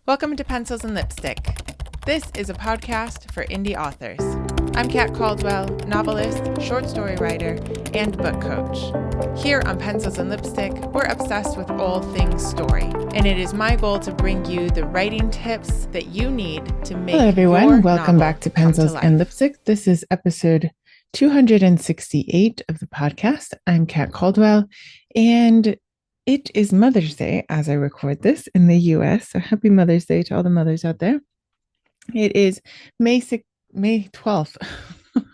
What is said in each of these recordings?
Welcome to Pencils and Lipstick. This is a podcast for indie authors. I'm Kat Caldwell, novelist, short story writer, and book coach. Here on Pencils and Lipstick, we're obsessed with all things story, and it is my goal to bring you the writing tips that you need to make. Hello, everyone. Welcome back to Pencils and Lipstick. This is episode 268 of the podcast. I'm Kat Caldwell, and it is Mother's Day as I record this in the US. So happy Mother's Day to all the mothers out there. It is May 12th.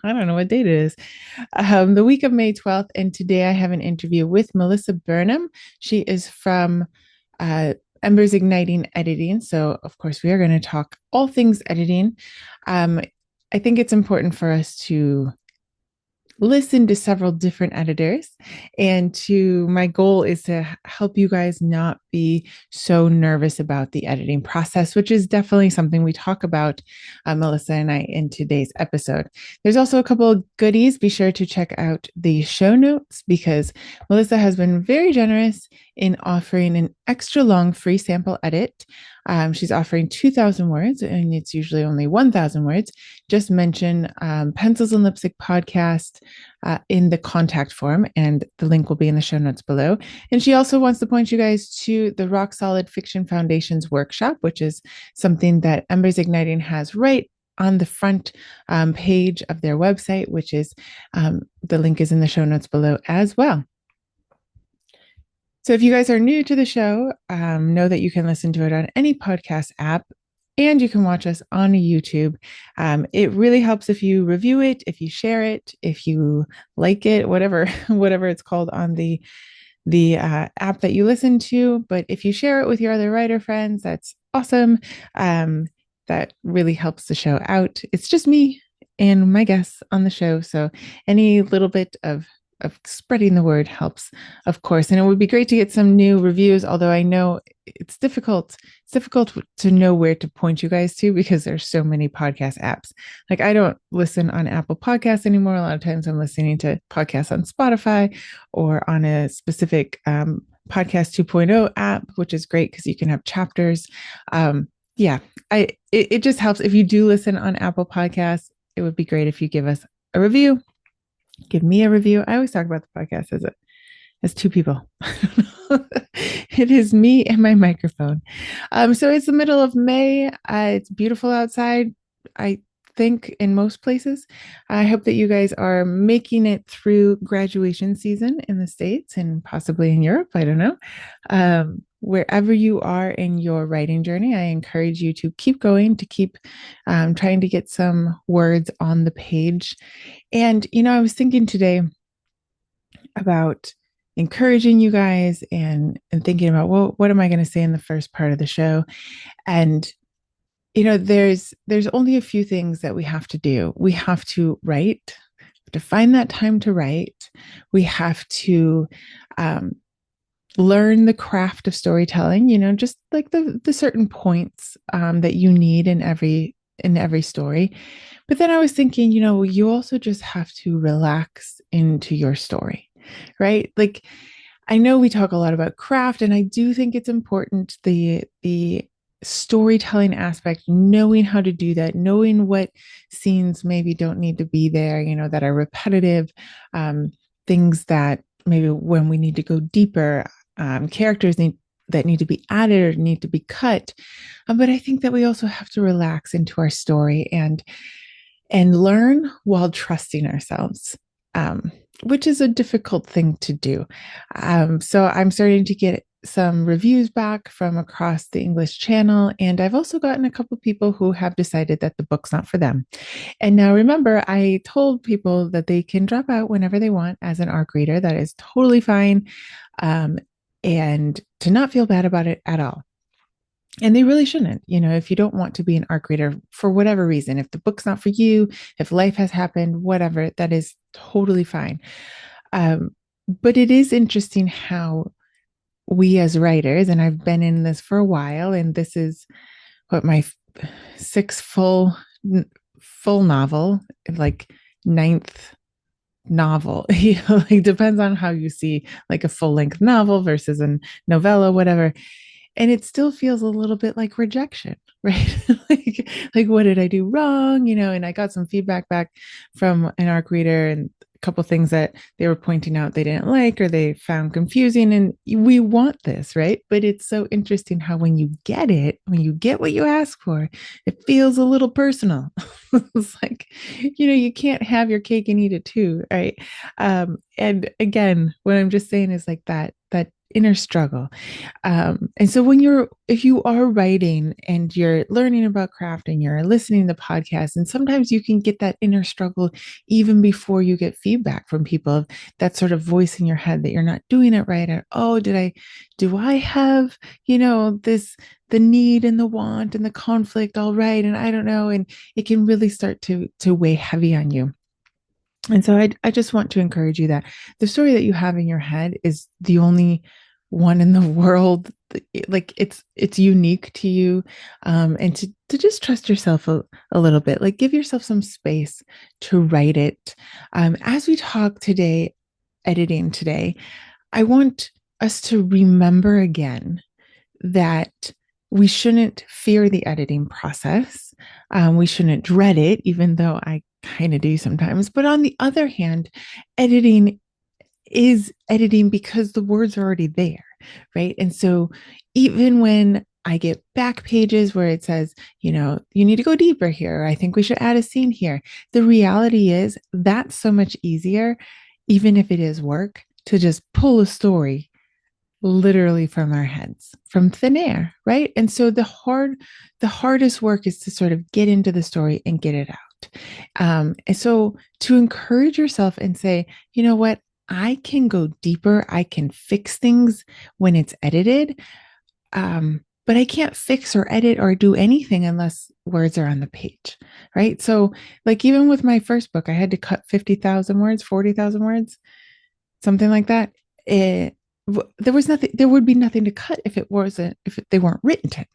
I don't know what date it is. The week of May 12th. And today I have an interview with Melissa Burnham. She is from Embers Igniting editing. So of course we are going to talk all things editing. I think it's important for us to listen to several different editors, and my goal is to help you guys not be so nervous about the editing process, which is definitely something we talk about, Melissa and I, in today's episode. There's also a couple of goodies. Be sure to check out the show notes because Melissa has been very generous in offering an extra long free sample edit. She's offering 2,000 words, and it's usually only 1,000 words. Just mention Pencils and Lipstick podcast in the contact form, and the link will be in the show notes below. And she also wants to point you guys to the Rock Solid Fiction Foundations workshop, which is something that Embers Igniting has right on the front page of their website, which is the link is in the show notes below as well. So if you guys are new to the show, know that you can listen to it on any podcast app, and you can watch us on YouTube. It really helps if you review it, if you share it, if you like it, whatever it's called on the app that you listen to. But if you share it with your other writer friends, that's awesome. That really helps the show out. It's just me and my guests on the show. So any little bit of spreading the word helps, of course. And it would be great to get some new reviews, although I know it's difficult to know where to point you guys to because there's so many podcast apps. Like I don't listen on Apple Podcasts anymore. A lot of times I'm listening to podcasts on Spotify or on a specific Podcast 2.0 app, which is great because you can have chapters. It just helps. If you do listen on Apple Podcasts, it would be great if you give us a review. Give me a review. I always talk about the podcast as two people. It is me and my microphone. So it's the middle of May. It's beautiful outside, I think, in most places. I hope that you guys are making it through graduation season in the States and possibly in Europe. I don't know. Wherever you are in your writing journey, I encourage you to keep going, to keep trying to get some words on the page. And, I was thinking today about encouraging you guys and thinking about, well, what am I going to say in the first part of the show? And, there's only a few things that we have to do. We have to write, to find that time to write. We have to learn the craft of storytelling, just like the certain points that you need in every story. But then I was thinking, you also just have to relax into your story, right? Like, I know we talk a lot about craft, and I do think it's important, the storytelling aspect, knowing how to do that, knowing what scenes maybe don't need to be there, that are repetitive, things that maybe when we need to go deeper, characters that need to be added or need to be cut. But I think that we also have to relax into our story and learn while trusting ourselves, which is a difficult thing to do. So I'm starting to get some reviews back from across the English channel. And I've also gotten a couple of people who have decided that the book's not for them. And now remember, I told people that they can drop out whenever they want as an ARC reader. That is totally fine. And to not feel bad about it at all. And they really shouldn't, if you don't want to be an ARC reader for whatever reason, if the book's not for you, if life has happened, whatever, that is totally fine. But it is interesting how we as writers, and I've been in this for a while, and this is what my sixth full novel, like ninth novel, like depends on how you see like a full-length novel versus a novella, whatever. and it still feels a little bit like rejection, right? like what did I do wrong? And I got some feedback back from an ARC reader and a couple things that they were pointing out they didn't like or they found confusing. And we want this, right? But it's so interesting how when you get it, when you get what you ask for, it feels a little personal. It's like, you can't have your cake and eat it too, right? And again, what I'm just saying is like that inner struggle. And so if you are writing and you're learning about craft and you're listening to podcasts, and sometimes you can get that inner struggle even before you get feedback from people, that sort of voice in your head that you're not doing it right. Or, oh, do I have, the need and the want and the conflict all right? And I don't know. And it can really start to weigh heavy on you. And so I just want to encourage you that the story that you have in your head is the only one in the world. Like it's unique to you. And to just trust yourself a little bit, like give yourself some space to write it. As we talk today, editing today, I want us to remember again that we shouldn't fear the editing process. We shouldn't dread it, even though I kind of do sometimes. But on the other hand, editing is editing because the words are already there, right? And so even when I get back pages where it says, you need to go deeper here, or I think we should add a scene here, the reality is that's so much easier, even if it is work, to just pull a story literally from our heads, from thin air, right? And so the hardest work is to sort of get into the story and get it out. And so to encourage yourself and say, you know what, I can go deeper. I can fix things when it's edited. But I can't fix or edit or do anything unless words are on the page, right? So like even with my first book, I had to cut 50,000 words, 40,000 words, something like that. There would be nothing to cut if they weren't written.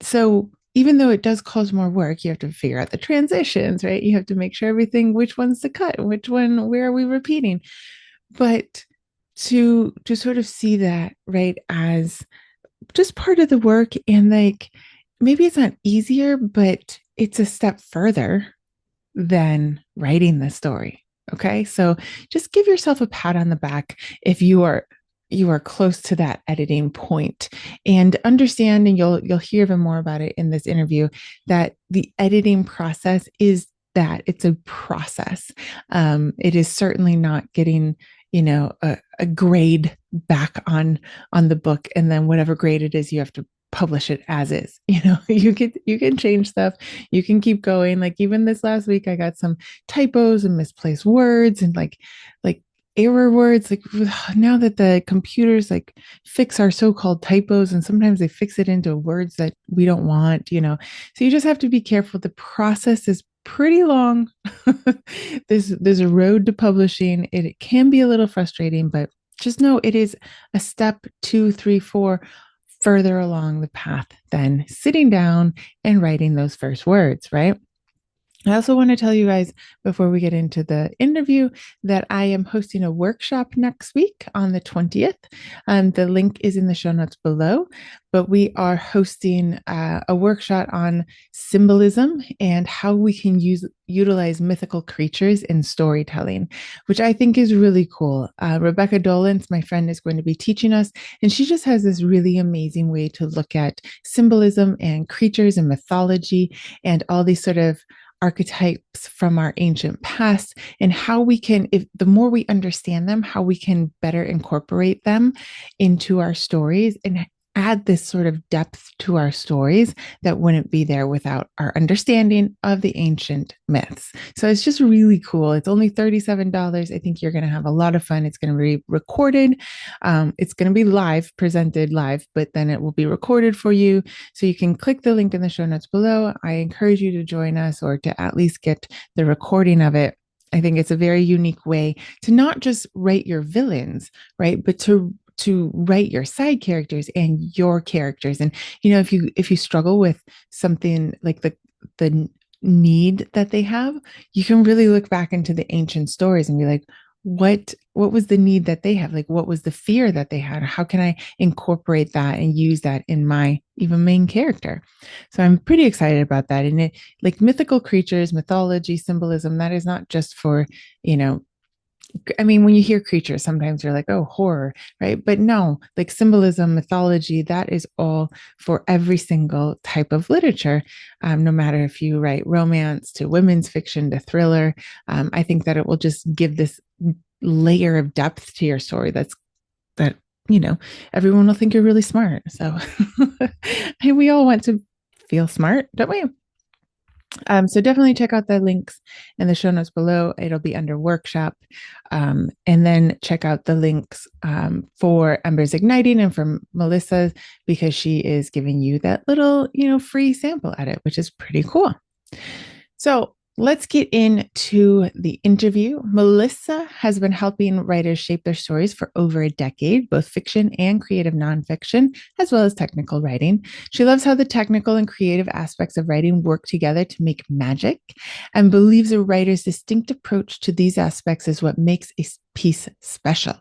So even though it does cause more work, you have to figure out the transitions, right? You have to make sure which one's to cut, where are we repeating? But to sort of see that, right, as just part of the work, and like maybe it's not easier, but it's a step further than writing the story. Okay. So just give yourself a pat on the back if you are close to that editing point, and understand, and you'll hear even more about it in this interview, that the editing process is that it's a process. It is certainly not getting, a grade back on the book, and then whatever grade it is, you have to publish it as is. You can change stuff. You can keep going. Like even this last week, I got some typos and misplaced words and like error words. Like now that the computers like fix our so-called typos, and sometimes they fix it into words that we don't want, so you just have to be careful. The process is pretty long. There's a road to publishing. It can be a little frustrating, but just know it is a step 2, 3, 4 further along the path than sitting down and writing those first words, right? I also want to tell you guys before we get into the interview that I am hosting a workshop next week on the 20th. The link is in the show notes below, but we are hosting a workshop on symbolism and how we can utilize mythical creatures in storytelling, which I think is really cool. Rebecca Dolans, my friend, is going to be teaching us, and she just has this really amazing way to look at symbolism and creatures and mythology and all these sort of archetypes from our ancient past, and how we can, if the more we understand them, how we can better incorporate them into our stories and add this sort of depth to our stories that wouldn't be there without our understanding of the ancient myths. So it's just really cool. It's only $37. I think you're going to have a lot of fun. It's going to be recorded. It's going to be presented live, but then it will be recorded for you. So you can click the link in the show notes below. I encourage you to join us, or to at least get the recording of it. I think it's a very unique way to not just write your villains, right, but to write your side characters and your characters. And if you struggle with something like the need that they have, you can really look back into the ancient stories and be like, what was the need that they have? Like, what was the fear that they had? How can I incorporate that and use that in my even main character? So I'm pretty excited about that. And it, like, mythical creatures, mythology, symbolism, that is not just for, you know, I mean, when you hear creatures, sometimes you're like, oh, horror, right? But no, like symbolism, mythology, that is all for every single type of literature. No matter if you write romance to women's fiction to thriller, I think that it will just give this layer of depth to your story that, you know, everyone will think you're really smart. So and we all want to feel smart, don't we? So definitely check out the links in the show notes below. It'll be under workshop. And then check out the links for Embers Igniting and from Melissa, because she is giving you that little, free sample edit, which is pretty cool. So let's get into the interview. Melissa has been helping writers shape their stories for over a decade, both fiction and creative nonfiction, as well as technical writing. She loves how the technical and creative aspects of writing work together to make magic, and believes a writer's distinct approach to these aspects is what makes a piece special.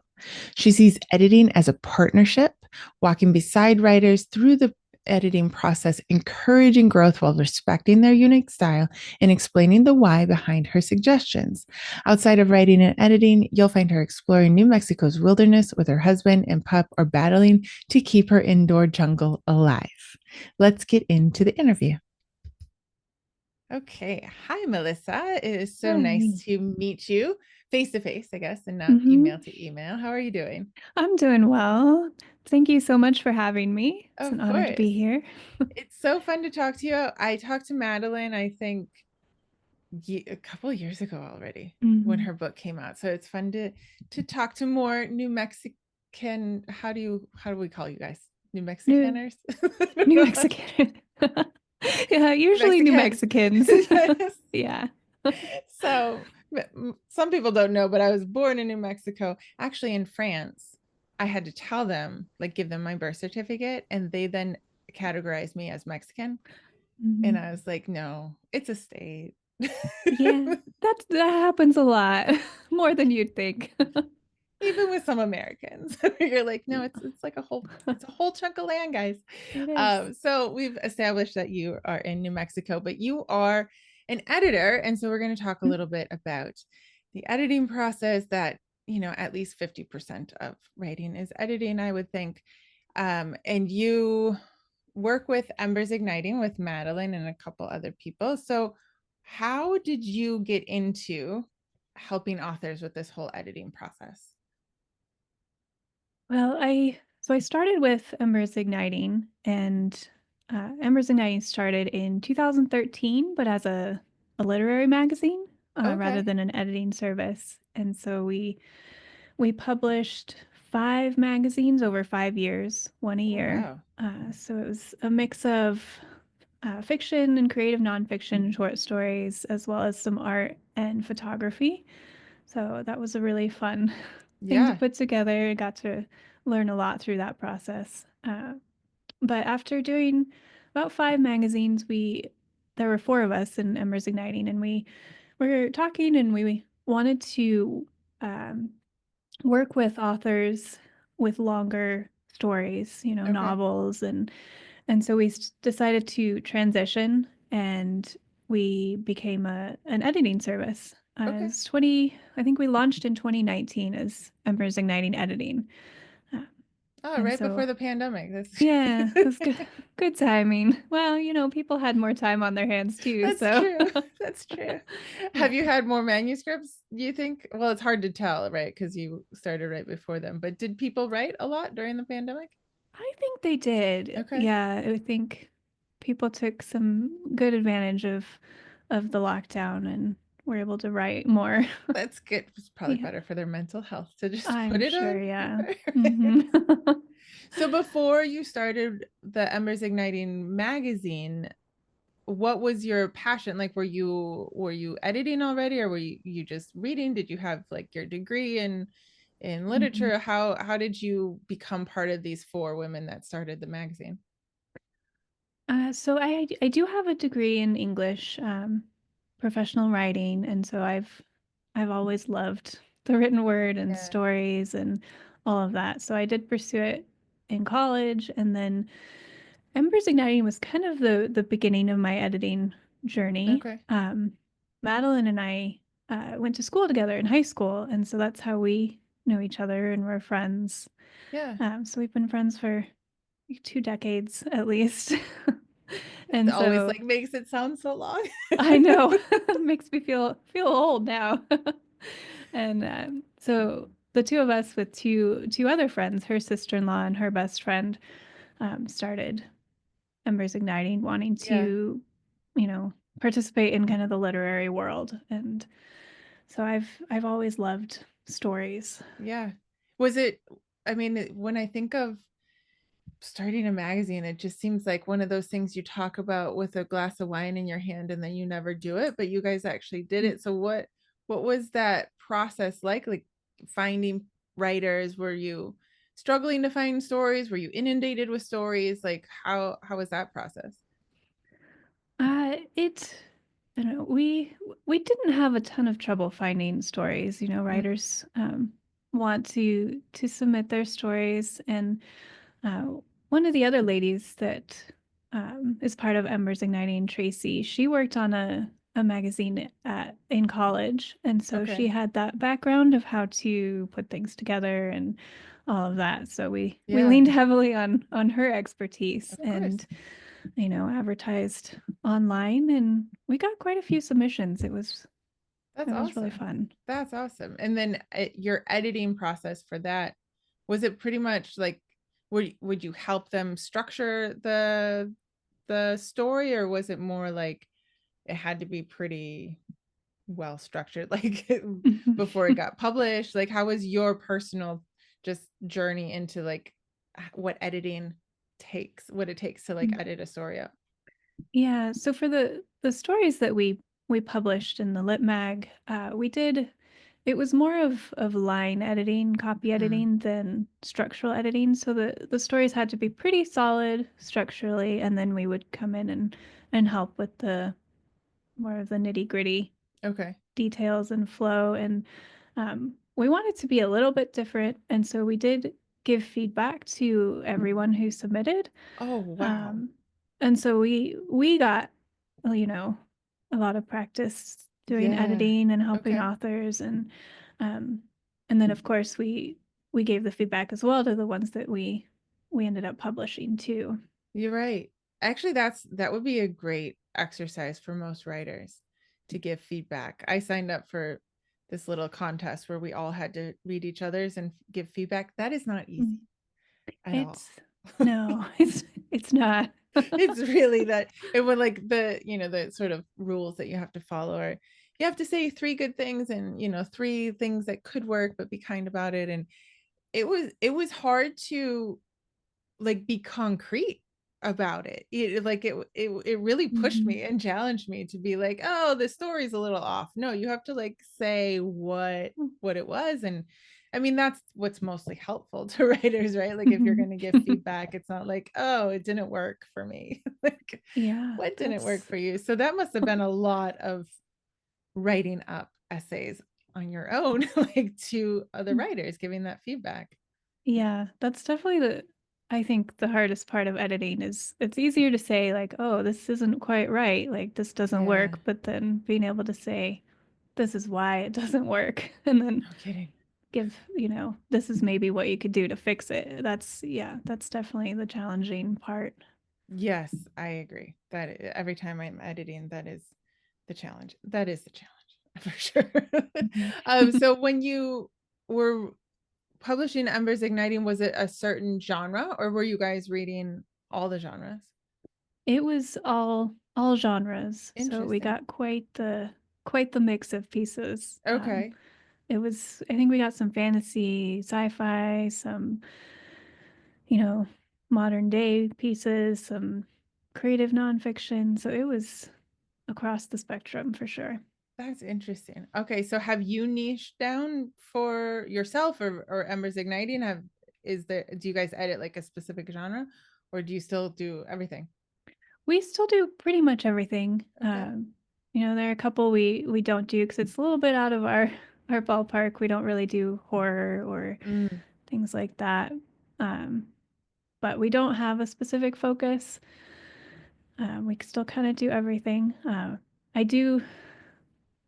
She sees editing as a partnership, walking beside writers through the editing process, encouraging growth while respecting their unique style and explaining the why behind her suggestions. Outside of writing and editing, you'll find her exploring New Mexico's wilderness with her husband and pup, or battling to keep her indoor jungle alive. Let's get into the interview. Okay. Hi, Melissa. It is so nice to meet you face to face, I guess, and not email to email. How are you doing? I'm doing well. Thank you so much for having me. It's Of an honor to course. be here. It's so fun to talk to you. I talked to Madeline, I think, a couple of years ago already when her book came out. So it's fun to talk to more New Mexican. How do we call you guys? New New Mexicaners? New Mexican. Yeah, usually New Mexicans. Mexicans. Yes. Yeah. So some people don't know, but I was born in New Mexico, actually in France. I had to tell them, like, give them my birth certificate, and they then categorized me as Mexican. And I was like, no, it's a state. Yeah, that happens a lot, more than you'd think. Even with some Americans. You're like, no, it's like it's a whole chunk of land, guys. It is. So we've established that you are in New Mexico, but you are an editor. And so we're going to talk a little bit about the editing process that, at least 50% of writing is editing, I would think. And you work with Embers Igniting with Madeline and a couple other people. So how did you get into helping authors with this whole editing process? Well, I started with Embers Igniting, and Embers Igniting started in 2013, but as a literary magazine rather Okay. than an editing service. And so we published 5 magazines over 5 years, one a Oh, year. wow. So it was a mix of fiction and creative nonfiction, short stories, as well as some art and photography. So that was a really fun thing to Yeah. put together. Got to learn a lot through that process. But after doing about 5 magazines, there were 4 of us in Embers Igniting, and we were talking, and we wanted to um, work with authors with longer stories, Okay. novels, and so we decided to transition, and we became an editing service. Okay. As 20, I think we launched in 2019 as Embers Igniting Editing. Uh, Oh, and right so, before the pandemic. That's yeah, it was good timing. Well, people had more time on their hands too, that's so true. That's true. yeah. Have you had more manuscripts, you think? Well, it's hard to tell, right? Because you started right before them. But did people write a lot during the pandemic? I think they did. Okay. Yeah, I think people took some good advantage of the lockdown and were able to write more. That's good. It's probably Yeah, better for their mental health to just put I'm it on sure. Yeah. paper. hmm So before you started the Embers Igniting magazine, what was your passion? Like, were you editing already, or were you just reading? Did you have like your degree in hmm literature? How did you become part of these 4 women that started the magazine? So I do have a degree in English, professional writing, and so I've always loved the written word and Yeah. stories and all of that. So I did pursue it in college, and then Embers Igniting was kind of the beginning of my editing journey. Okay. Madeline and I went to school together in high school, and so that's how we know each other and we're friends. Yeah. So we've been friends for like 2 decades at least. It And always so like makes it sound so long. I know makes me feel old now. And so the two of us with two other friends, her sister-in-law and her best friend, started Embers Igniting, wanting Yeah. to, participate in kind of the literary world. And so I've always loved stories. Yeah. Was it, I mean, when I think of starting a magazine, it just seems like one of those things you talk about with a glass of wine in your hand and then you never do it, but you guys actually did it. So what was that process like finding writers? Were you struggling to find stories? Were you inundated with stories? Like how was that process? It I don't know, we didn't have a ton of trouble finding stories. Mm, Writers want to submit their stories, and uh, one of the other ladies that is part of Embers Igniting, Tracy, she worked on a magazine in college, and so she okay. had that background of how to put things together and all of that. So we Yeah, leaned heavily on her expertise, of course. and advertised online, and we got quite a few submissions. That's It was really awesome. fun. That's awesome. And then your editing process for that, was it pretty much like would you help them structure the story, or was it more like it had to be pretty well structured like before it got published? Like how was your personal just journey into like what editing takes, what it takes to like edit a story up? Yeah, so for the stories that we published in the Lit Mag, we did it was more of line editing, copy Mm, editing than structural editing. So the stories had to be pretty solid structurally, and then we would come in and help with the more of the nitty-gritty okay. details and flow. And we wanted to be a little bit different. And so we did give feedback to everyone who submitted. Oh, wow. Um, and so we got, you know, a lot of practice doing Yeah. editing and helping Okay. authors. Um, and then of course we gave the feedback as well to the ones that we ended up publishing too. You're right. Actually, that would be a great exercise for most writers to give feedback. I signed up for this little contest where we all had to read each other's and give feedback. That is not easy Mm. at all. It's no, it's not. It's really that it would like the sort of rules that you have to follow, or you have to say three good things and three things that could work, but be kind about it. And it was hard to like be concrete about it. It really pushed Mhm. me and challenged me to be like, oh, the story's a little off. No, you have to like say what it was. And I mean, that's what's mostly helpful to writers, right? Like if you're Mhm. going to give feedback, it's not like, oh, it didn't work for me. Like Yeah, what didn't work that's for you? So that must have been a lot of writing up essays on your own, like to other writers, giving that feedback. yeah, that's definitely I think the hardest part of editing is it's easier to say like, oh, this isn't quite right, like this doesn't Yeah, work, but then being able to say this is why it doesn't work and then no kidding. give, this is maybe what you could do to fix it. That's definitely the challenging part. Yes, I agree. Every time I'm editing, that is the challenge. That is the challenge for sure. Mhm. So when you were publishing Embers Igniting, was it a certain genre or were you guys reading all the genres? It was all genres, so we Interesting. got quite the mix of pieces. Okay. I think we got some fantasy, sci-fi, some, you know, modern day pieces, some creative nonfiction. So it was across the spectrum for sure. That's interesting. Okay, so have you niched down for yourself or Embers Igniting? Do you guys edit like a specific genre or do you still do everything? We still do pretty much everything. Okay. There are a couple we don't do because it's a little bit out of our our ballpark. We don't really do horror or Mm, things like that. Um, but we don't have a specific focus. We still kind of do everything. I do.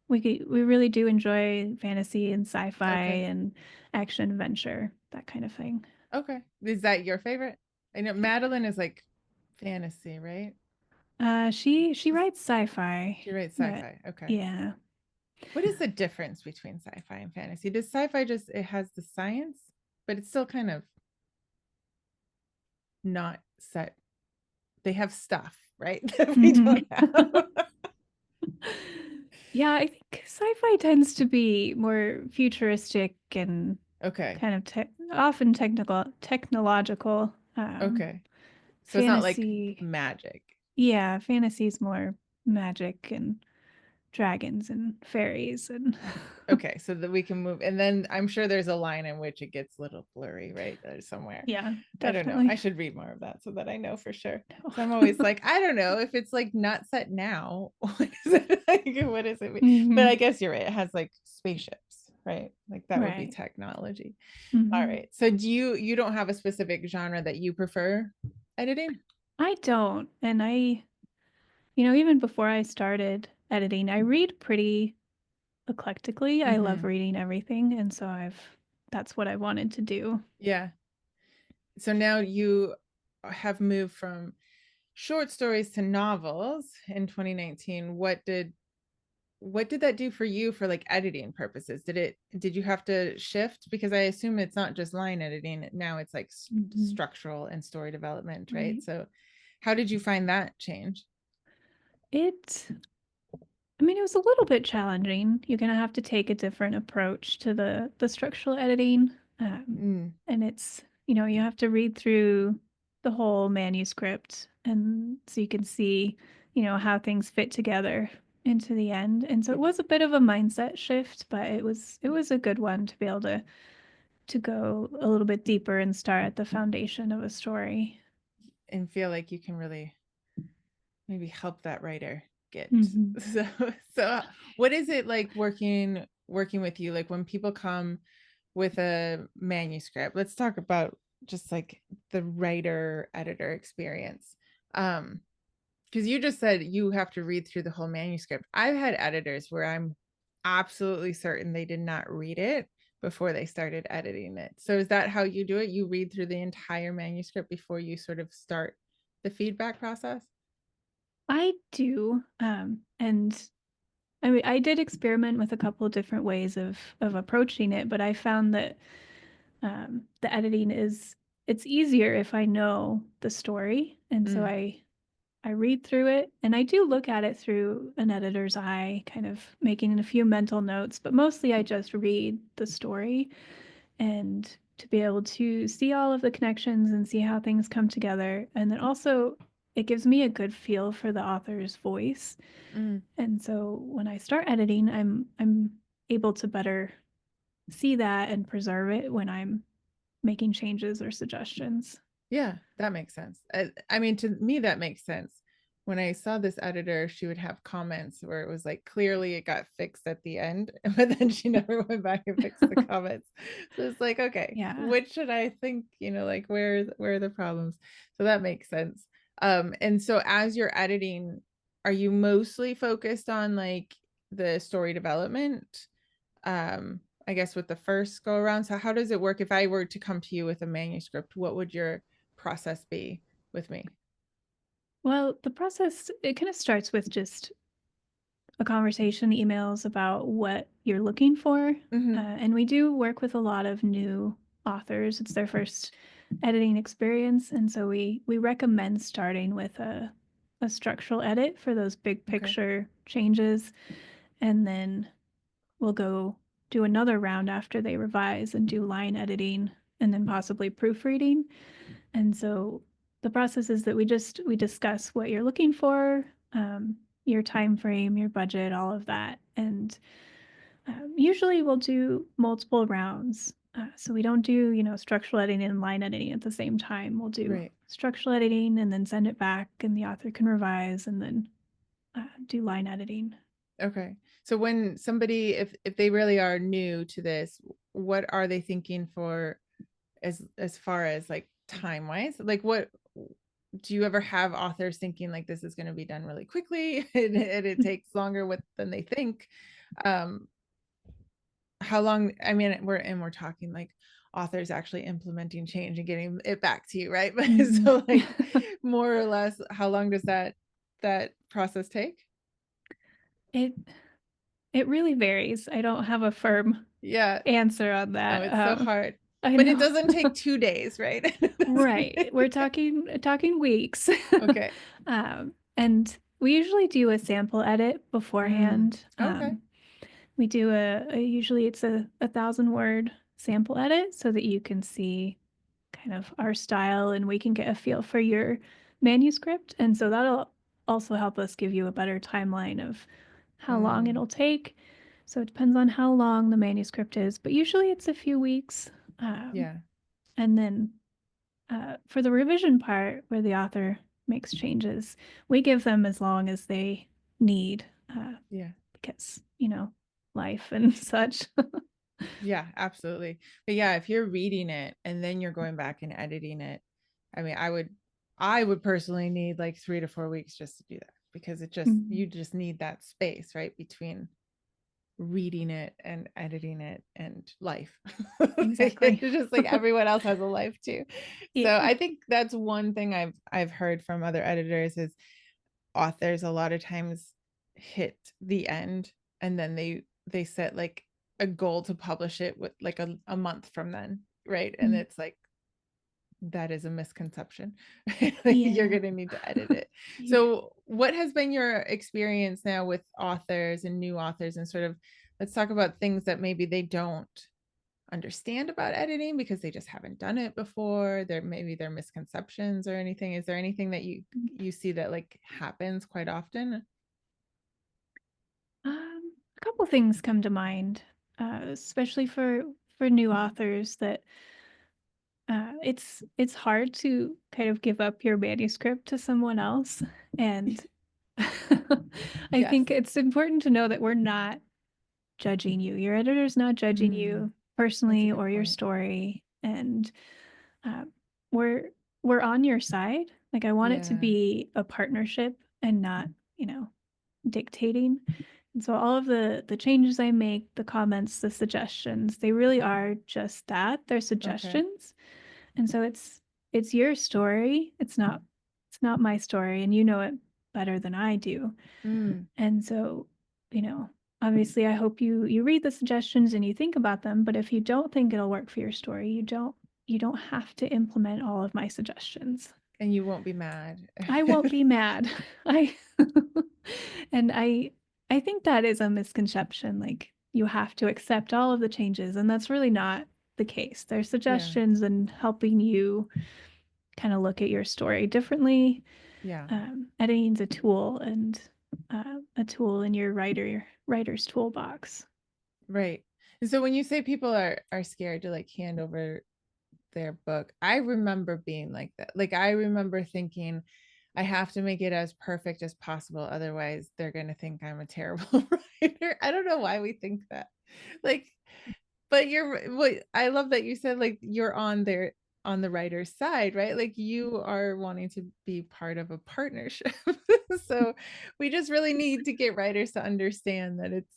We really do enjoy fantasy and sci-fi okay. and action adventure, that kind of thing. Okay. Is that your favorite? I know Madeline is like fantasy, right? She writes sci-fi, She writes but sci-fi. Okay. yeah. What is the difference between sci-fi and fantasy? Does sci-fi just it has the science, but it's still kind of not set. They have stuff, right? That we don't have. Yeah, I think sci-fi tends to be more futuristic and Okay. kind of often technological. Okay. So it's not like Fantasy, magic. yeah, fantasy's more magic and dragons and fairies and Okay, so that we can move. And then I'm sure there's a line in which it gets a little blurry, right? There's somewhere. yeah, I don't know. I definitely. should read more of that so that I know for sure. So I'm No. always like, I don't know if it's like not set now. What is it like? What is it? But Hmm. I guess you're right. It has like spaceships, right? Like that would be Right. technology. All Hmm. right. So do you don't have a specific genre that you prefer editing? I don't. And even before I started editing, I read pretty eclectically. I love Mm-hmm. reading everything. And so that's what I wanted to do. Yeah. So now you have moved from short stories to novels in 2019. What did that do for you for like editing purposes? Did you have to shift? Because I assume it's not just line editing. Now it's like Hmm. structural and story development, right? Right. So how did you find that change? It, I mean, it was a little bit challenging. You're gonna have to take a different approach to the structural editing, Mm, and you have to read through the whole manuscript, and so you can see, how things fit together into the end. And so it was a bit of a mindset shift, but it was a good one to be able to go a little bit deeper and start at the foundation of a story. and feel like you can really maybe help that writer get Hmm. so so what is it like working with you, like when people come with a manuscript? Let's talk about just like the writer editor experience. Because you just said you have to read through the whole manuscript. I've had editors where I'm absolutely certain they did not read it before they started editing it. So is that how you do it? You read through the entire manuscript before you sort of start the feedback process? I do, and I mean, I did experiment with a couple of different ways of approaching it, but I found that the editing it's easier if I know the story, and so Mm, I read through it, and I do look at it through an editor's eye, kind of making a few mental notes, but mostly I just read the story, and to be able to see all of the connections and see how things come together, and then also it gives me a good feel for the author's voice. mm. And so when I start editing, I'm able to better see that and preserve it when I'm making changes or suggestions. Yeah, that makes sense. I mean, to me, that makes sense. When I saw this editor, she would have comments where it was like clearly it got fixed at the end, but then she never went back and fixed the comments. So it's like, okay, Yeah. what should I think? Like where are the problems? So that makes sense. And so as you're editing, are you mostly focused on like the story development? I guess with the first go around. So how does it work if I were to come to you with a manuscript? What would your process be with me? Well, the process, it kind of starts with just a conversation, emails about what you're looking for. Mm-hmm. And we do work with a lot of new authors. It's their first editing experience. And so we recommend starting with a structural edit for those big Okay. picture changes. And then we'll go do another round after they revise and do line editing and then possibly proofreading. And so the process is that we discuss what you're looking for, your time frame, your budget, all of that. And usually we'll do multiple rounds. So we don't do, structural editing and line editing at the same time. We'll do Right. structural editing and then send it back, and the author can revise and then do line editing. Okay. So when somebody, if they really are new to this, what are they thinking for as far as like time wise? Like what do you ever have authors thinking like this is going to be done really quickly and it takes longer than they think? Um, how long? I mean, we're talking like authors actually implementing change and getting it back to you, right? But Mhm. so like more or less, how long does that process take? It it really varies. I don't have a firm Yeah. answer on Oh, that. it's so hard. I But it know. doesn't take 2 days, right? Right. We're talking weeks. Okay. And we usually do a sample edit Mm. beforehand. Okay. We do usually it's a 1,000 word sample edit so that you can see kind of our style and we can get a feel for your manuscript. And so that'll also help us give you a better timeline of how long Mm. it'll take. So it depends on how long the manuscript is, but usually it's a few weeks. Yeah. And then for the revision part, where the author makes changes, we give them as long as they need Yeah. because, life and such. Yeah, absolutely. But yeah, if you're reading it and then you're going back and editing it, I mean, I would personally need like 3 to 4 weeks just to do that because Mhm. you just need that space, right? Between reading it and editing it and life. Exactly. It's just like everyone else has a life too. So Yeah. I think that's one thing I've heard from other editors is authors a lot of times hit the end and then they set like a goal to publish it with like a month from then, right? And Mm. it's like that is a misconception. You're Yeah. going to need to edit it. Yeah. So what has been your experience now with authors and new authors and sort of let's talk about things that maybe they don't understand about editing because they just haven't done it before, there maybe their misconceptions or anything. Is there anything that you see that like happens quite often? A couple things come to mind, especially for new authors that it's hard to kind of give up your manuscript to someone else, and I Yes. think it's important to know that we're not judging you. Your editor's not judging Mm, you that's a personally good or your point. story, and uh, we're we're on your side. Like I want it to Yeah. be a partnership and not, dictating. And so all of the changes I make, the comments, the suggestions, they really are just that. They're Okay. suggestions. And so it's your story. It's not my story and you know it better than I do. Mm, And so, you know, obviously I hope you read the suggestions and you think about them, but if you don't think it'll work for your story, you don't have to implement all of my suggestions. and you won't be mad. I won't be mad. I and I think that is a misconception. Like you have to accept all of the changes, and that's really not the case. They're Yeah. suggestions and helping you kind of look at your story differently. Yeah. Editing's a tool and a tool in your writer's toolbox. Right. And so when you say people are scared to like hand over their book, I remember being like that. Like I remember thinking I have to make it as perfect as possible otherwise they're going to think I'm a terrible writer. I don't know why we think that. Like but I love that you said like you're on the writer's side, right? Like you are wanting to be part of a partnership. So we just really need to get writers to understand that it's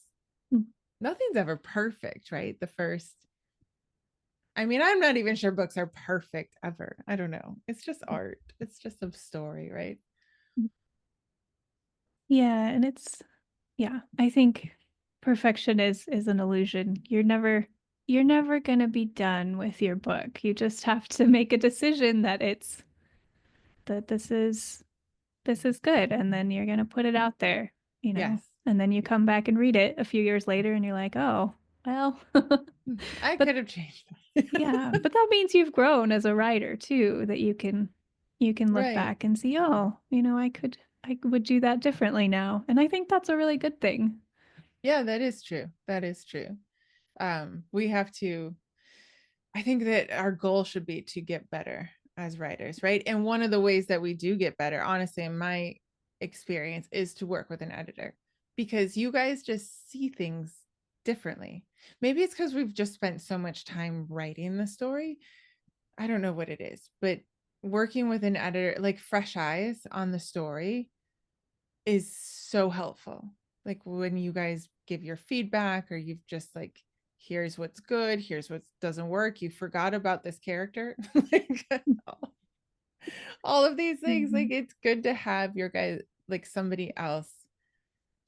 nothing's ever perfect, right? I mean, I'm not even sure books are perfect ever. I don't know. It's just art. It's just a story, right? Yeah, and yeah, I think perfection is an illusion. You're never going to be done with your book. You just have to make a decision that this is good and then you're going to put it out there, Yes. and then you come back and read it a few years later and you're like, "Oh, well." I But could have changed that. yeah, but that means you've grown as a writer too, that you can look Right. back and see, "Oh, I would do that differently now." And I think that's a really good thing. Yeah, that is true. That is true. We have to I think that our goal should be to get better as writers, right? And one of the ways that we do get better, honestly, in my experience, is to work with an editor. because you guys just see things differently. Maybe it's because we've just spent so much time writing the story. I don't know what it is, but working with an editor, like fresh eyes on the story, is so helpful. Like when you guys give your feedback, or you've just like, here's what's good, here's what doesn't work, you forgot about this character. Like all of these things, like Mhm. it's good to have your guys, like somebody else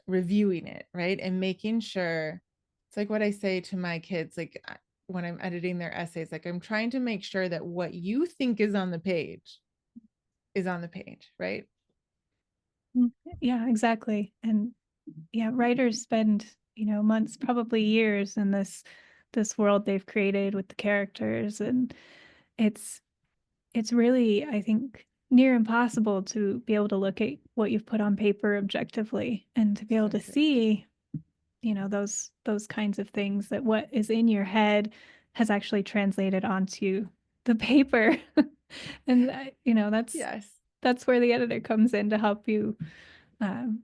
reviewing it, right? And making sure, it's like what I say to my kids, like when I'm editing their essays, like I'm trying to make sure that what you think is on the page is on the page, right? Mm, yeah, exactly. And yeah, writers spend, months, probably years in this world they've created with the characters, and it's it's really, I think, near impossible to be able to look at what you've put on paper objectively and to be able So to true. see, those kinds of things, that what is in your head has actually translated onto the paper. And Yes. that's where the editor comes in to help you, um,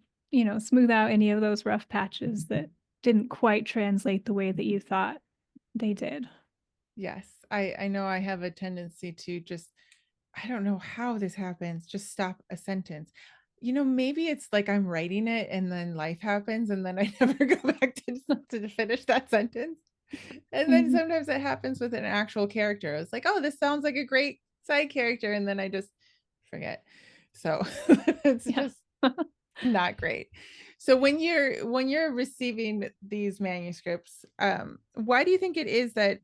smooth out any of those rough patches that didn't quite translate the way that you thought they did. Yes. I know I have a tendency to just, I don't know how this happens, just stop a sentence. Maybe it's like I'm writing it and then life happens and then I never go back to finish that sentence. And then Mhm. sometimes it happens with an actual character. It's like, oh, this sounds like a great side character. And then I just forget. So it's Yeah. just not great. So when you're receiving these manuscripts, why do you think it is that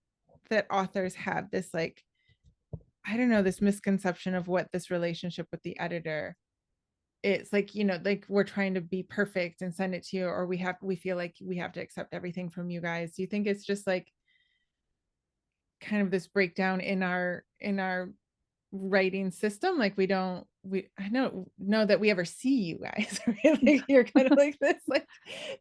authors have this, like, I don't know, this misconception of what this relationship with the editor, it's like, like we're trying to be perfect and send it to you, or we feel like we have to accept everything from you guys. Do you think it's just like kind of this breakdown in our writing system? Like I don't know that we ever see you guys. Right? Like you're kind of like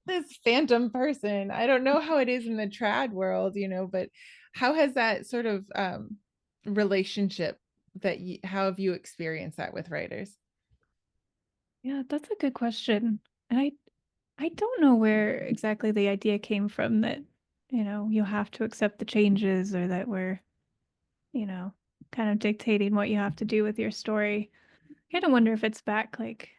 this phantom person. I don't know how it is in the trad world, but how has that sort of relationship, how have you experienced that with writers? Yeah, that's a good question. And I don't know where exactly the idea came from that, you have to accept the changes, or that we're, you know, kind of dictating what you have to do with your story. I kind of wonder if it's back, like,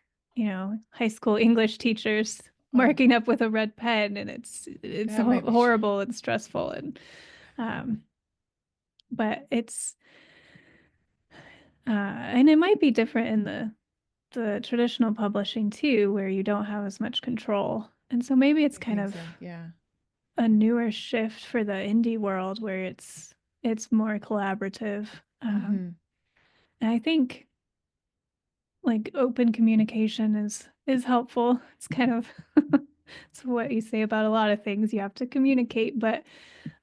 high school English teachers Oh, marking up with a red pen, and it's that might be true. horrible and stressful, and um but and it might be different in the traditional publishing too, where you don't have as much control. And so maybe it's I kind think of so. Yeah. a newer shift for the indie world, where it's more collaborative. Hmm. And I think, like, open communication is helpful. It's kind of it's what you say about a lot of things. You have to communicate, but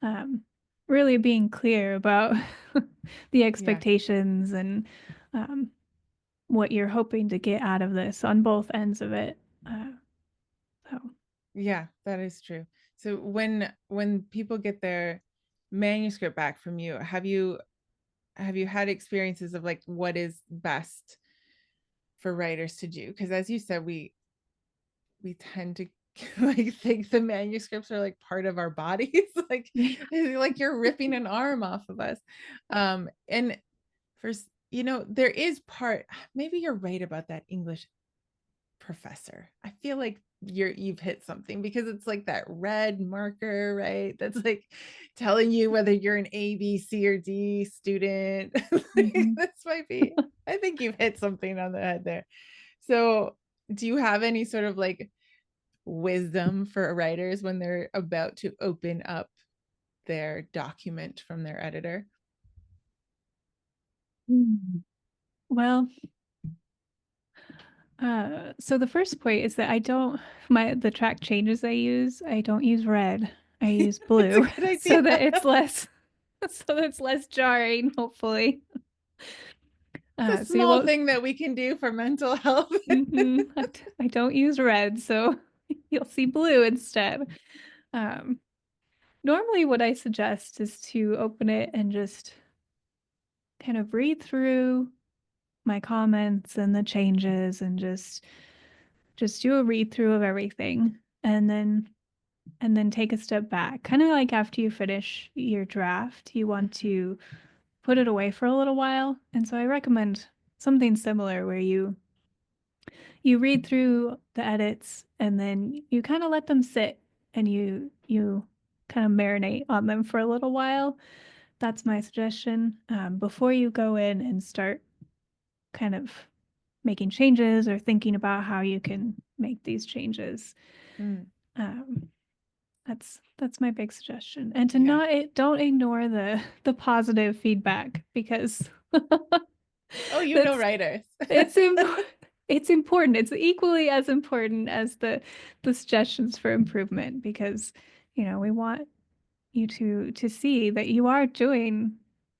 um, really being clear about the Yeah. expectations, and um, what you're hoping to get out of this on both ends of it. Uh, so Yeah, that is true. So when people get their manuscript back from you, have you had experiences of like what is best for writers to do? Because as you said, we tend to like think the manuscripts are like part of our bodies, like you're ripping an arm off of us. And first, there is part, maybe you're right about that English professor. I feel like you've hit something, because it's like that red marker, right? That's like telling you whether you're an A, B, C, or D student. Mhm. This might be, I think you've hit something on the head there. So, do you have any sort of like wisdom for writers when they're about to open up their document from their editor? Mm. Well, so the first point is that I don't my the track changes I don't use red. I use It's a blue good so idea. that it's less so that it's less jarring, hopefully. It's a So you small won't. thing that we can do for mental health. I don't use red, so you'll see blue instead. Um, Normally, what I suggest is to open it and just kind of read through my comments and the changes, and just do a read through of everything. and then take a step back. Kind of like after you finish your draft, you want to put it away for a little while. And so I recommend something similar where you read through the edits and then you kind of let them sit and you kind of marinate on them for a little while. That's my suggestion, before you go in and start kind of making changes or thinking about how you can make these changes. Mm. Um, that's my big suggestion, and to Yeah. don't ignore the positive feedback, because Oh, you know that's writers. it's important. It's important. It's equally as important as the suggestions for improvement, because we want you to see that you are doing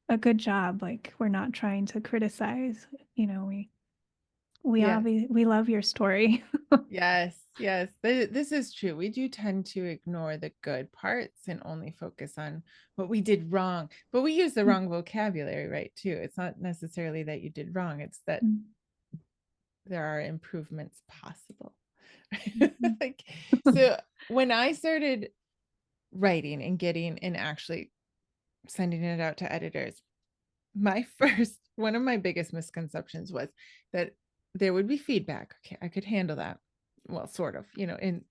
a good job. Like, we're not trying to criticize. We Yes. obviously we love your story. Yes, yes. This is true. We do tend to ignore the good parts and only focus on what we did wrong. But we use the wrong vocabulary, right, too. It's not necessarily that you did wrong, it's that there are improvements possible. Mhm. Like, so when I started writing and getting and actually sending it out to editors, my first one of my biggest misconceptions was that there would be feedback. Okay, I could handle that. Well, sort of, in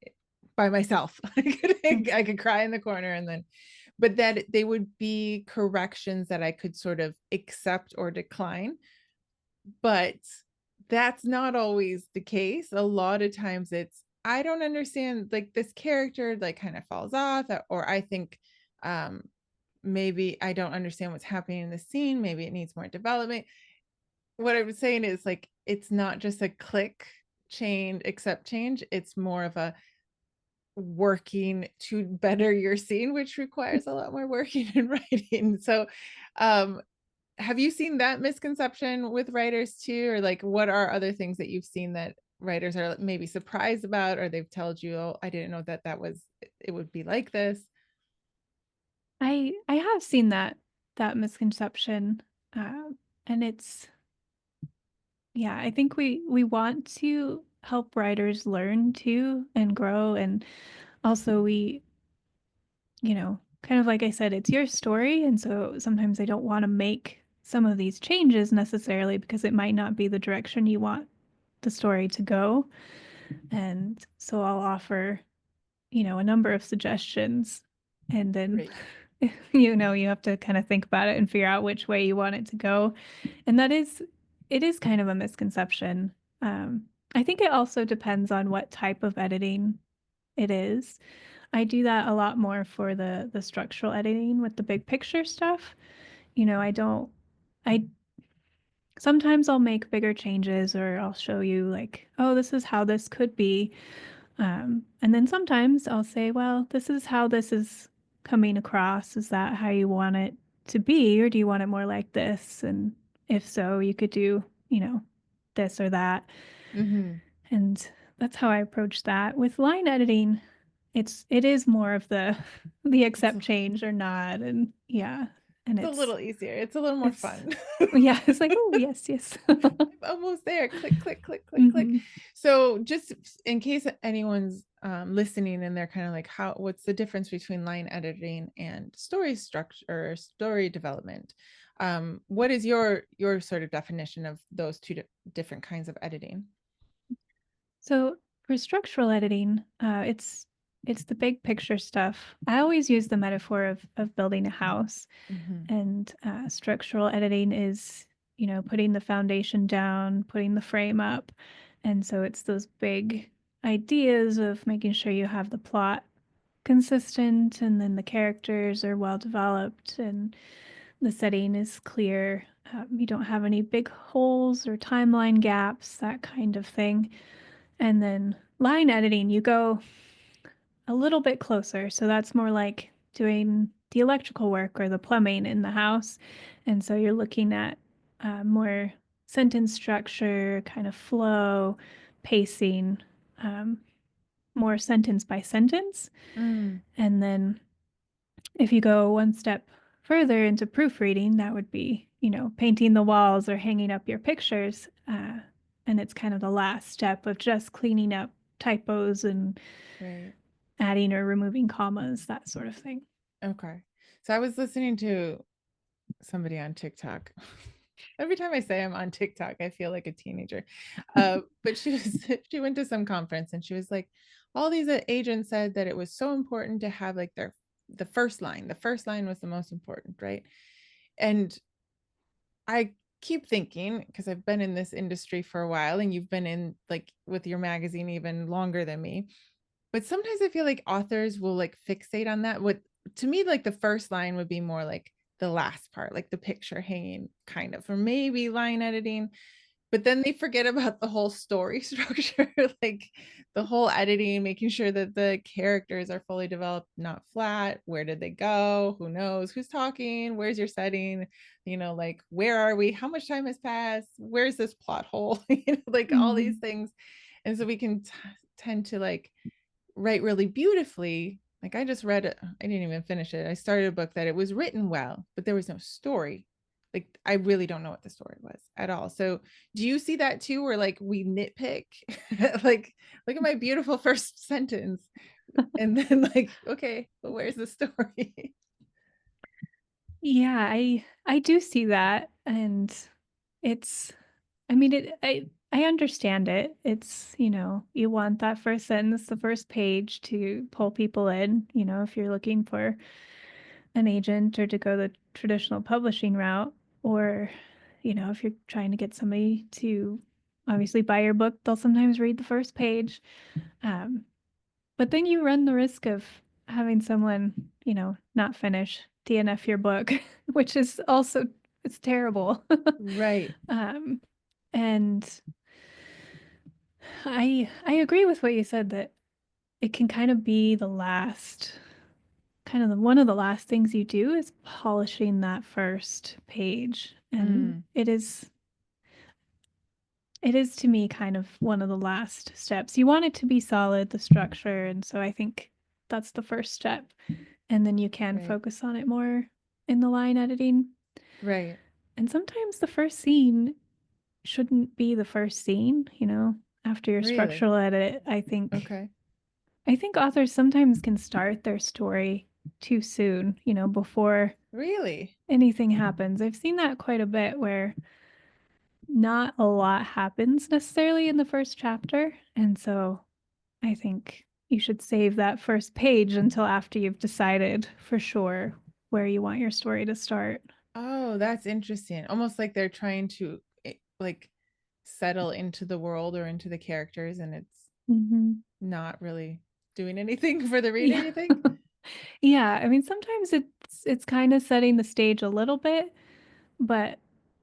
by myself. I could cry in the corner and then, but that they would be corrections that I could sort of accept or decline. But that's not always the case. A lot of times it's, I don't understand, like, this character like kind of falls off, or I think um maybe I don't understand what's happening in the scene. Maybe it needs more development. What I was saying is, like, it's not just a click change, accept change. It's more of a working to better your scene, which requires a lot more working and writing. So, um, have you seen that misconception with writers too? Or, like, what are other things that you've seen that writers are maybe surprised about, or they've told you, oh, I didn't know that was, it would be like this? I have seen that misconception, and it's yeah. I think we want to help writers learn too and grow, and also kind of like I said, it's your story, and so sometimes I don't want to make some of these changes necessarily because it might not be the direction you want the story to go, and so I'll offer a number of suggestions, and then Great. you have to kind of think about it and figure out which way you want it to go. And it is kind of a misconception. I think it also depends on what type of editing it is. I do that a lot more for the structural editing with the big picture stuff. I don't I sometimes I'll make bigger changes, or I'll show you, like, oh, this is how this could be. And then sometimes I'll say, well, this is how this is coming across. Is that how you want it to be? Or do you want it more like this? And if so, you could do, this or that. Mm-hmm. And that's how I approach that. With line editing, it is more of the the It's accept change or not. And yeah. And a little easier. It's a little more it's fun. yeah, it's like, oh yes, yes. Almost there. Click, click, click, click, click. Hmm. So, just in case anyone's listening and they're kind of like, what's the difference between line editing and story structure or story development? What is your sort of definition of those two different kinds of editing? So for structural editing, it's the big picture stuff. I always use the metaphor of building a house, Mm-hmm. and structural editing is, putting the foundation down, putting the frame up, and so it's those big ideas of making sure you have the plot consistent, and then the characters are well developed, and the setting is clear. You don't have any big holes or timeline gaps, that kind of thing. And then line editing, you go a little bit closer. So that's more like doing the electrical work or the plumbing in the house. And so you're looking at more sentence structure, kind of flow, pacing, um, more sentence by sentence. Mm. And then if you go one step further into proofreading, that would be, painting the walls or hanging up your pictures. And it's kind of the last step of just cleaning up typos and Right. adding or removing commas, that sort of thing. Okay. So I was listening to somebody on TikTok. Every time I say I'm on TikTok, I feel like a teenager. But she went to some conference and she was like, all these agents said that it was so important to have like the first line. The first line was the most important, right? And I keep thinking, because I've been in this industry for a while and you've been in like with your magazine even longer than me. But sometimes I feel like authors will like fixate on that. What to me, like the first line would be more like the last part, like the picture hanging kind of, or maybe line editing, but then they forget about the whole story structure, like the whole editing, making sure that the characters are fully developed, not flat. Where did they go? Who knows? Who's talking? Where's your setting? Like where are we? How much time has passed? Where's this plot hole? Like all these Mhm. things. And so we can tend to like write really beautifully. Like I just read it, I didn't even finish it. I started a book that it was written well, but there was no story. Like I really don't know what the story was at all. So do you see that too, where like we nitpick? Like, look at my beautiful first sentence. And then like, okay, but where's the story? Yeah, I do see that, and it's I mean I understand it. It's, you want that first sentence, the first page to pull people in, if you're looking for an agent or to go the traditional publishing route, or if you're trying to get somebody to obviously buy your book, they'll sometimes read the first page. Um, but then you run the risk of having someone, not finish, DNF your book, which is also it's terrible. Right. um, and I agree with what you said, that it can kind of be the last kind of one of the last things you do is polishing that first page. And Mm, it is to me kind of one of the last steps. You want it to be solid, the structure, and so I think that's the first step. And then you can right. focus on it more in the line editing. Right. And sometimes the first scene shouldn't be the first scene, after your Really? structural edit. I think Okay. I think authors sometimes can start their story too soon, before Really? anything happens. I've seen that quite a bit where not a lot happens necessarily in the first chapter. And so I think you should save that first page until after you've decided for sure where you want your story to start. Oh, that's interesting. Almost like they're trying to like settle into the world or into the characters, and it's Mm-hmm. not really doing anything for the reader, Yeah. you think? Yeah, I mean sometimes it's kind of setting the stage a little bit, but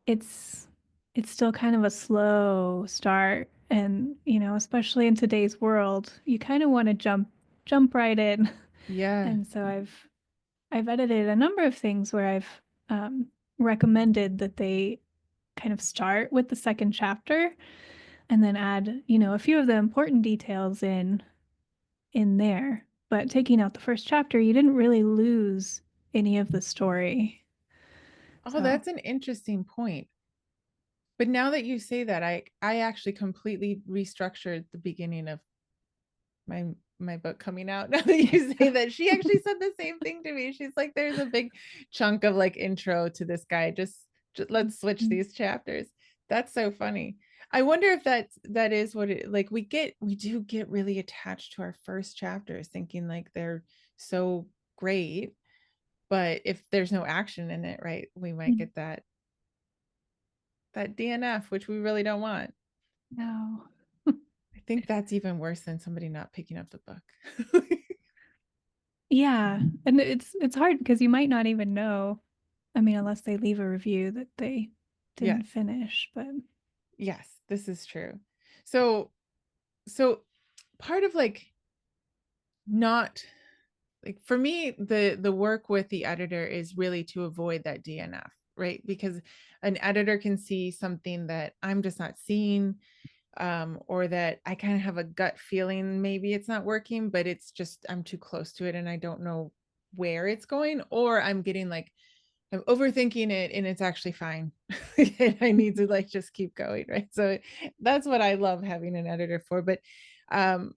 it's it's still kind of a slow start, and especially in today's world you kind of want to jump right in. Yeah. And so I've edited a number of things where I've um, recommended that they kind of start with the second chapter and then add a few of the important details in there, but taking out the first chapter you didn't really lose any of the story. Oh, So that's an interesting point. But now that you say that, I actually completely restructured the beginning of my my book coming out. Now that you say that, she actually said the same thing to me. She's like, there's a big chunk of like intro to this guy. Just let's switch these chapters. That's so funny. I wonder if that is what it like we do get really attached to our first chapters thinking like they're so great, but if there's no action in it, right, we might get that DNF, which we really don't want. no. I think that's even worse than somebody not picking up the book. Yeah, and it's hard because you might not even know. I mean, unless they leave a review that they Yes. didn't finish, but Yes, this is true. So so part of like not like for me the work with the editor is really to avoid that DNF, right? Because an editor can see something that I'm just not seeing, or that I kind of have a gut feeling maybe it's not working, but it's just I'm too close to it and I don't know where it's going, or I'm getting like I'm overthinking it and it's actually fine. And I need to like just keep going, right? So that's what I love having an editor for. But um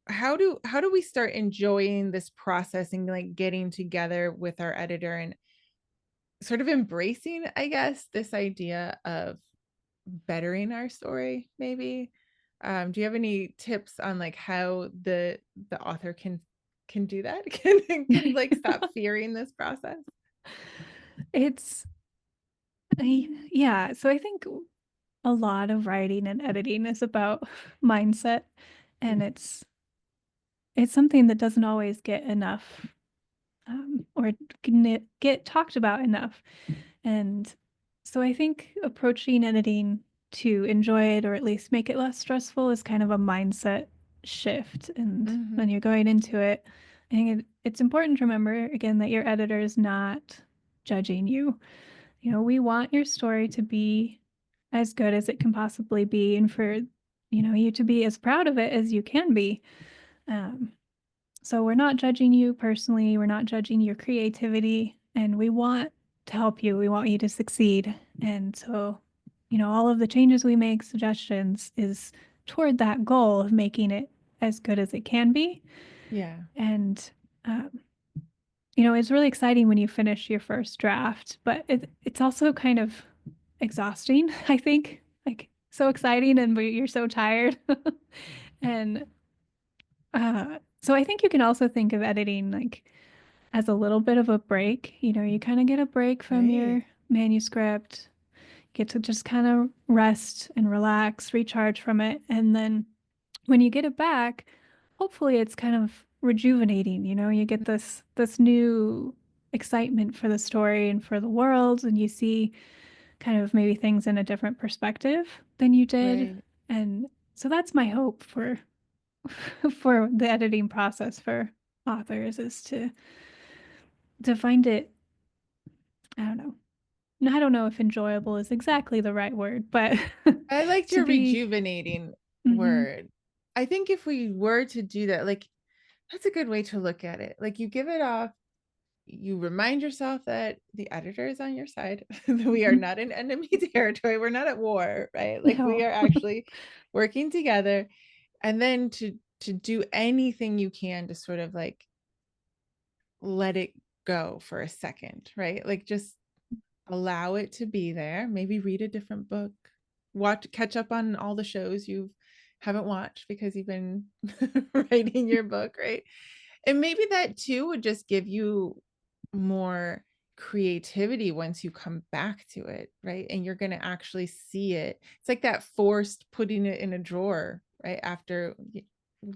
how do we start enjoying this process and like getting together with our editor and sort of embracing, I guess, this idea of bettering our story, maybe? Do you have any tips on like how the author can do that? Can like stop fearing this process? It's yeah, so I think a lot of writing and editing is about mindset, and it's something that doesn't always get enough or get talked about enough. And so I think approaching editing to enjoy it or at least make it less stressful is kind of a mindset shift. And when Mm-hmm. you're going into it, I think it's important to remember again that your editor is not judging you. You know, we want your story to be as good as it can possibly be and for, you know, you to be as proud of it as you can be. Um, so we're not judging you personally, we're not judging your creativity, and we want to help you. We want you to succeed. And so, you know, all of the changes we make, suggestions is toward that goal of making it as good as it can be. Yeah. And um, you know, it's really exciting when you finish your first draft, but it's also kind of exhausting, I think. Like so exciting and you're so tired. And so I think you can also think of editing like as a little bit of a break. You know, you kind of get a break from Right. your manuscript, get to just kind of rest and relax, recharge from it. And then when you get it back, hopefully it's kind of rejuvenating. You know, you get this new excitement for the story and for the world, and you see kind of maybe things in a different perspective than you did. Right. And so that's my hope for for the editing process for authors is to find it, I don't know. I don't know if enjoyable is exactly the right word, but I liked to your be rejuvenating mhm, word. I think if we were to do that, like that's a good way to look at it. Like you give it off, you remind yourself that the editor is on your side, that we are mhm. not in enemy territory. We're not at war, right? Like we No. are actually working together. And then to do anything you can to sort of like let it go for a second, right? Like just allow it to be there. Maybe read a different book, catch up on all the shows you haven't watched because you've been writing your book, right? And maybe that too would just give you more creativity once you come back to it, right? And you're going to actually see it. It's like that forced putting it in a drawer, right? After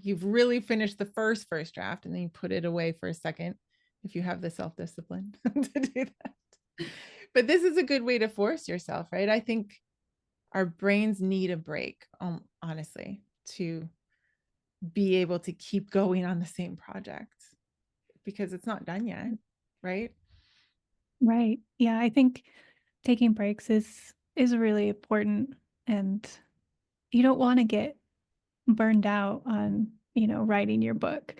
you've really finished the first draft and then you put it away for a second if you have the self-discipline to do that. But this is a good way to force yourself, right? I think our brains need a break, honestly, to be able to keep going on the same project because it's not done yet, right? Right. Yeah, I think taking breaks is really important, and you don't want to get burned out on, you know, writing your book.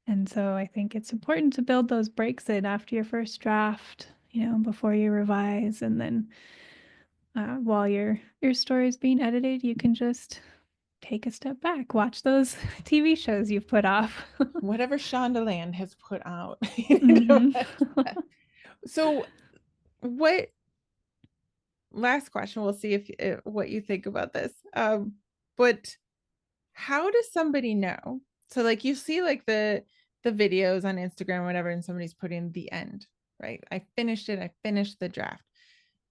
And so I think it's important to build those breaks in after your first draft, you know, before you revise, and then while your story is being edited, you can just take a step back, watch those TV shows you've put off. Whatever Shondaland has put out. Hmm. So, what last question? We'll see if what you think about this. But how does somebody know? So, like you see, like the videos on Instagram, or whatever, and somebody's putting the end, right? I finished it. I finished the draft,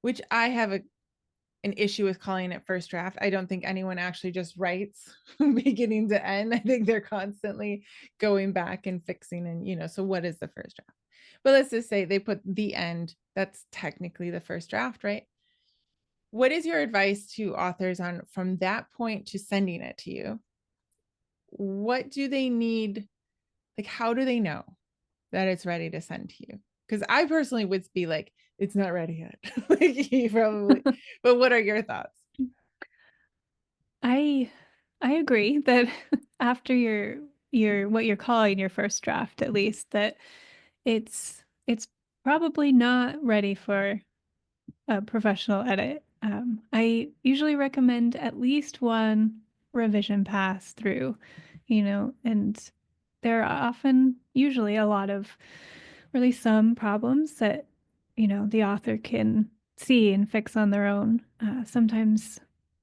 which I have an issue with calling it first draft. I don't think anyone actually just writes beginning to end. I think they're constantly going back and fixing and so what is the first draft? But let's just say they put the end. That's technically the first draft, right? What is your advice to authors on from that point to sending it to you? What do they need? Like, how do they know that it's ready to send to you? Because I personally would be like, it's not ready yet. Like you probably, but what are your thoughts? I I agree that after your what you're calling your first draft, at least, that it's probably not ready for a professional edit. I usually recommend at least one revision pass through. and there are often, usually, a lot of really some problems that, the author can see and fix on their own. Sometimes,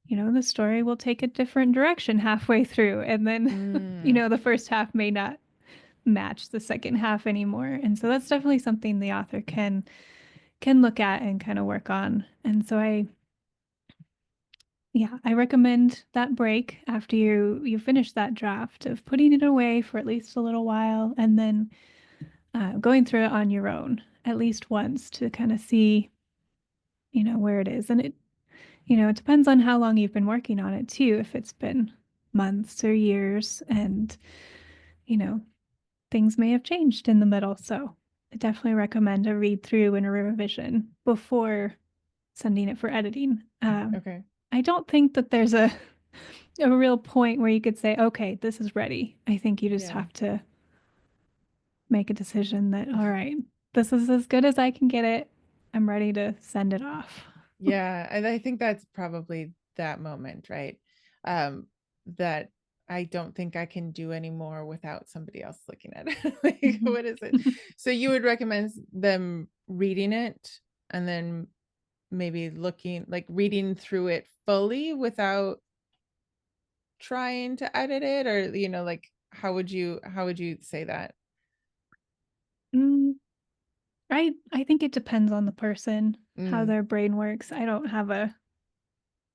the story will take a different direction halfway through, and then, the first half may not match the second half anymore. And so that's definitely something the author can look at and kind of work on. And so I recommend that break after you finish that draft of putting it away for at least a little while, and then going through it on your own at least once to kind of see, where it is. And it depends on how long you've been working on it too, if it's been months or years, and, things may have changed in the middle. So I definitely recommend a read through and a revision before sending it for editing. Okay. I don't think that there's a real point where you could say, okay, this is ready. I think you just have to make a decision that, all right, this is as good as I can get it. I'm ready to send it off. Yeah. And I think that's probably that moment, right? That I don't think I can do anymore without somebody else looking at it. Like, what is it? So you would recommend them reading it and then maybe reading through it fully without trying to edit it, or how would you say that? I think it depends on the person, how their brain works. I don't have a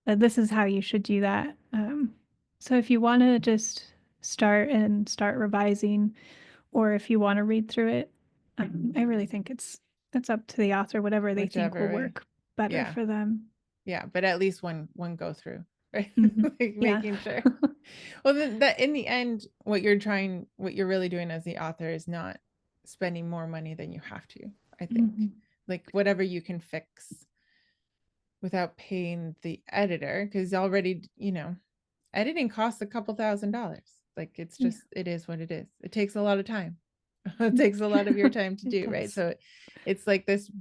this is how you should do that. So if you want to just start revising, or if you want to read through it, I really think it's up to the author, whatever they think will work better for them. Yeah, but at least one go through, right? Like Yeah. making sure. Well, then that in the end, what you're really doing as the author is not spending more money than you have to, I think. Like whatever you can fix without paying the editor, because already, editing costs a couple $1,000s. Like it's just, it is what it is. It takes a lot of time. It takes a lot of your time to do, right? So it's like this,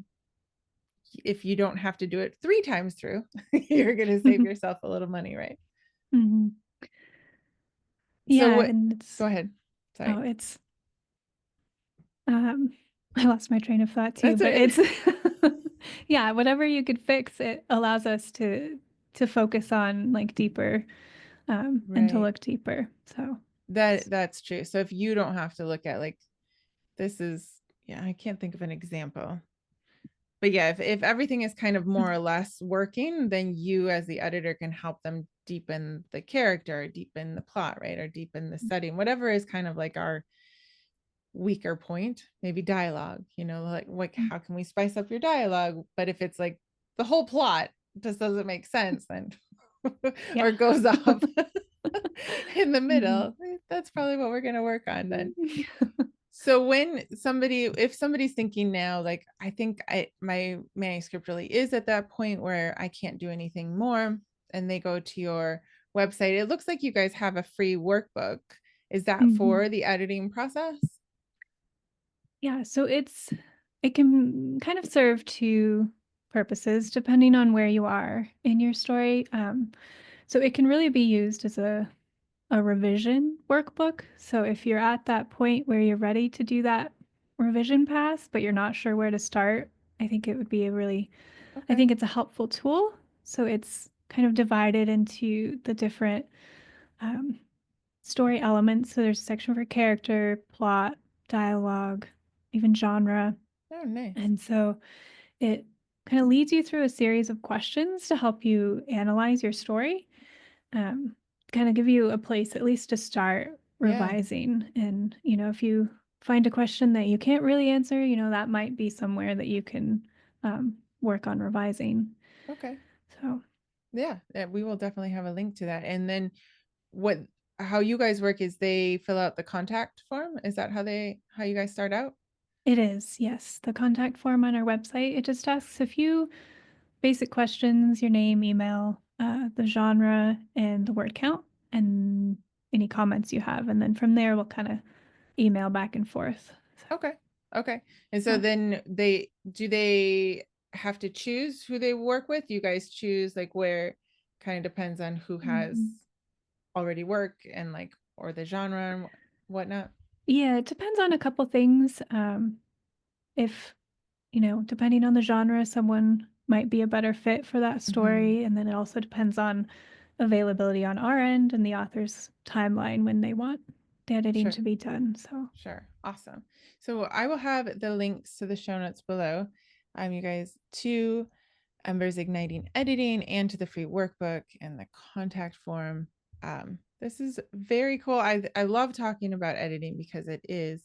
if you don't have to do it 3 times through, you're going to save yourself a little money, right? Yeah, so what, and it's, go ahead. Sorry. Oh, it's I lost my train of thought too. That's But right. It's yeah, whatever you could fix, it allows us to focus on like deeper, and to look deeper. So that's true. So if you don't have to look at like, this is, I can't think of an example, but yeah, if everything is kind of more or less working, then you as the editor can help them deepen the character, deepen the plot, right? Or deepen the setting, whatever is kind of like our weaker point, maybe dialogue, like how can we spice up your dialogue? But if it's like the whole plot just doesn't make sense, then or goes off in the middle, that's probably what we're going to work on then. So if somebody's thinking now, like, I think my manuscript really is at that point where I can't do anything more, and they go to your website, it looks like you guys have a free workbook. Is that for the editing process? Yeah, so it can kind of serve two purposes depending on where you are in your story. So it can really be used as a revision workbook. So if you're at that point where you're ready to do that revision pass, but you're not sure where to start, I think it would be I think it's a helpful tool. So it's kind of divided into the different story elements. So there's a section for character, plot, dialogue, even genre. Oh, nice. And so it kind of leads you through a series of questions to help you analyze your story, kind of give you a place at least to start revising. And, if you find a question that you can't really answer, that might be somewhere that you can work on revising. Okay. So, yeah, we will definitely have a link to that. And then how you guys work is they fill out the contact form. Is that how you guys start out? it is, yes. The contact form on our website, it just asks a few basic questions: your name, email, the genre, and the word count, and any comments you have. And then from there, we'll kind of email back and forth. So. Okay. And so then they have to choose who they work with? You guys choose like where, kind of depends on who has already work and like, or the genre and whatnot? Yeah, it depends on a couple things. If, depending on the genre, someone might be a better fit for that Mm-hmm. story. And then it also depends on availability on our end and the author's timeline when they want the editing Sure. to be done. So, Sure. Awesome. So I will have the links to the show notes below. You guys, to Embers Igniting Editing and to the free workbook and the contact form. This is very cool. I love talking about editing because it is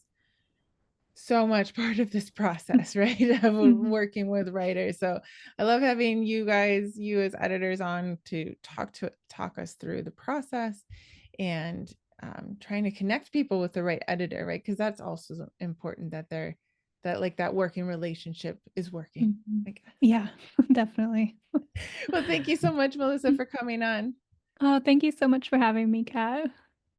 so much part of this process, right? Of mhm. working with writers. So I love having you as editors on to talk us through the process and trying to connect people with the right editor, right? Because that's also important that that working relationship is working, Mhm. I guess. Yeah, definitely. Well, thank you so much, Melissa, for coming on. Oh, thank you so much for having me, Kat.